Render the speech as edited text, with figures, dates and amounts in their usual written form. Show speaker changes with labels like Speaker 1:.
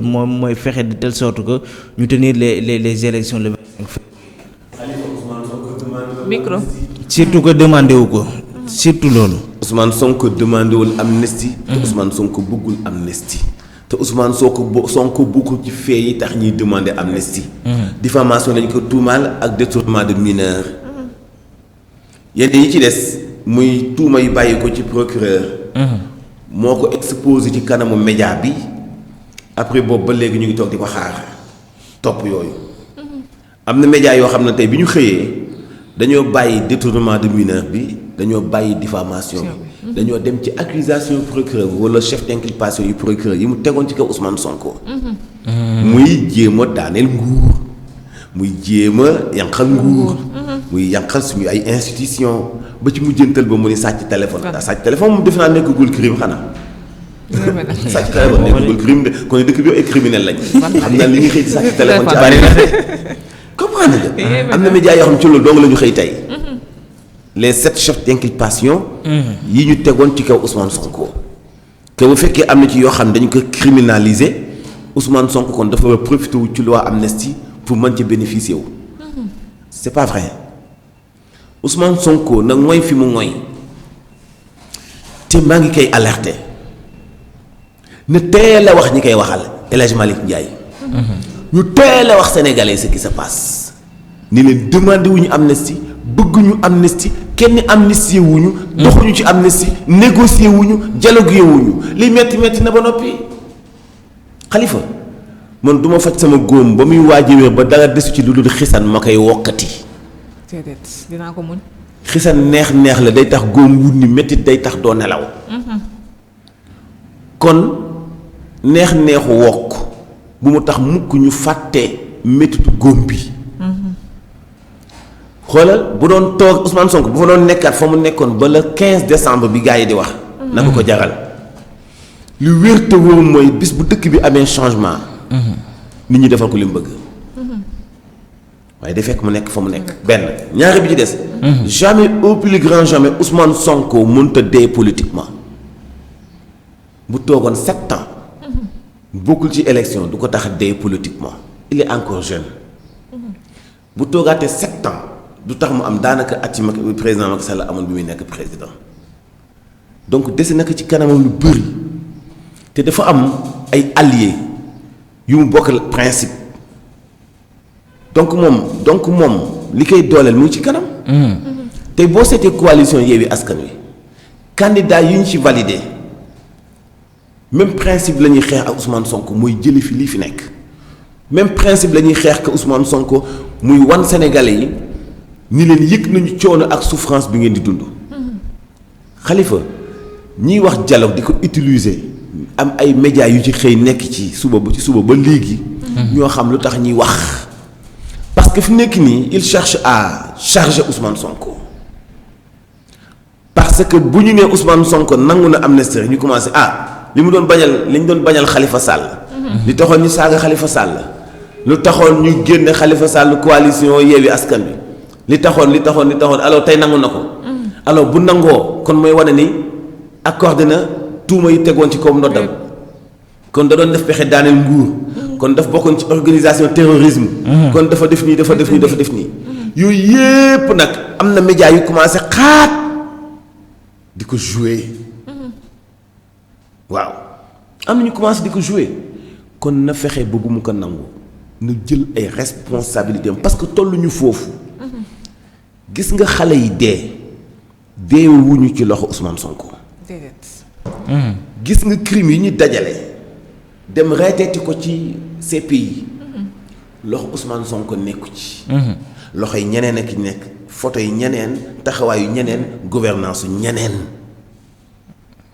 Speaker 1: moom mooy fexe de telle sorte que ñu tenir les élections le 25 février.
Speaker 2: micro.
Speaker 1: surtout que demandé wu ko. surtout loolu.
Speaker 3: Ousmane Sonko demandé wul amnistie. te Ousmane Sonko bëggul amnistie. te Ousmane Sonko bokkul ci fee yi tax ñuy demandé amnistie. diffamation lañ ko tuumaal ak détournement de mineur. yenn yi ci des muy tuuma yu bàyyi ko ci procureur. moo ko exposé ci kanamu média bi. après boobu ba léegi ñu ngi toog di ko xaar topp yooyu. am na média yoo xam ne tey bi ñu xëyee dañoo bàyyi détournement de mineur bi dañoo bàyyi diffamation bi dañoo dem ci accusation procureur wala chef d'inculpation yu procureur yi mu tegoon ci kaw Ousmane Sonko. muy jéem a daaneel nguur muy jéem a yànqal nguur. muy yànqal suñu ay institution ba ci mujjantal ba mu ni sàcc téléphone. sàcc téléphone moom defe naa nekkagul crime xanaa. sàcc téléphone nekkagul crime de kon dëkk bi ay criminel lañ. xam naa li ñuy xëy ci sàcc téléphone ci bari na comprendre nga. am na médias yoo xam ci loolu dong la ñu xëy tey. les 7 chefs d'inculpation yi ñu tegoon ci kaw Ousmane Sonko. que bu fekkee am na ci yoo xam ne dañu ko criminaliser Ousmane Sonko kon dafa war a profité wu ci loi amnistie pour mën ci bénéficier wu. c'est pas vrai Ousmane Sonko nag mooy fi mu mooy te maa ngi koy alerter. ne teel a wax ñi koy waxal El Hadj Malick Ndiaye. ñu teel a wax sénégalais ce qui se passe. ni leen demandé wuñu amnistie bëgguñu amnistie kenn amnistie wuñu. doxuñu ci amnistie négocier wuñu dialoguer wuñu li metti na ba noppi. Khalifa man du ma faj sama góom ba muy waajee ba dara desu ci lu dul xisan ma koy wokkati.
Speaker 2: déedéet dinaa ko muñ.
Speaker 3: xisan neex la day tax góom wut ni métti day tax doo nelaw. kon. neexu wokk bu mu tax mukk ñu fàtte méttitu góom bi. xoolal bu doon toog Ousmane Sonko bu fa doon nekkaat fa mu nekkoon ba le 15 décembre bi gars yi di wax. na ko jaral. lu wér te wóor mooy bis bu dëkk bi amee changement. nit ñi defal ko li mu bëgg. waaye day fekk mu nekk fa mu nekk. benn ñaari bi ci des. jamais au plus grand jamais Ousmane Sonko mënut a dee politiquement. bu toogoon 7 ans. bokkul ci élection du ko tax dee politiquement il est encore jeune. bu toogaatee 7 ans du tax mu am daanaka at ci président Macky Sall amoon bi muy nekk président donc dese na ko ci kanamam lu bëri te dafa am ay alliés yu mu bokkal principe donc moom li koy dooleel mu ngi ci kanam. tey boo seetee coalition Yewwi Askan Wi candidat yi ñu ci validé. même principe la ñuy xeex ak Ousmane Sonko mooy jëli fi lii fi nekk même principe la ñuy xeex ak Ousmane Sonko muy wan Sénégalais yi ni leen yëg nañu coono ak souffrance bi ngeen di dund. Khalifa ñiy wax dialogue di ko utiliser am ay médias yu ci xëy nekk ci suba ba léegi. ñoo xam lu tax ñuy wax. parce que fi nekk nii il cherche à charger Ousmane Sonko parce que bu ñu nee Ousmane Sonko nangu na amnistie ñu commencé li ñu doon bañal Khalifa Sall. li taxoon ñu saaga Khalifa Sall. lu taxoon ñu génne Khalifa Sall coalition Yewwi Askan Wi li taxoon alors tey nangu na ko. alors bu nangoo kon mooy wane ni accordé na tuuma yi tegoon ci kawam ndoddam kon da doon def pexe daaneel nguur. kon daf bokkoon ci organisation terrorisme. kon dafa def nii. yooyu yépp nag am na médias yu commencé xaat di ko jouer. waaw am na ñu commencé di ko jouer kon na fexe ba bu mu ko nangu na jël ay responsabilités parce que tolluñu foofu. gis nga xale yi dee wuñu ci loxo Ousmane Sonko. gis nga crime yi ñu dajale dem reeteeti ko ci CPI. loxo Ousmane Sonko nekku ci. loxo yi ñeneen ak nekk photo yi ñeneen taxawaayu ñeneen gouvernance ñeneen.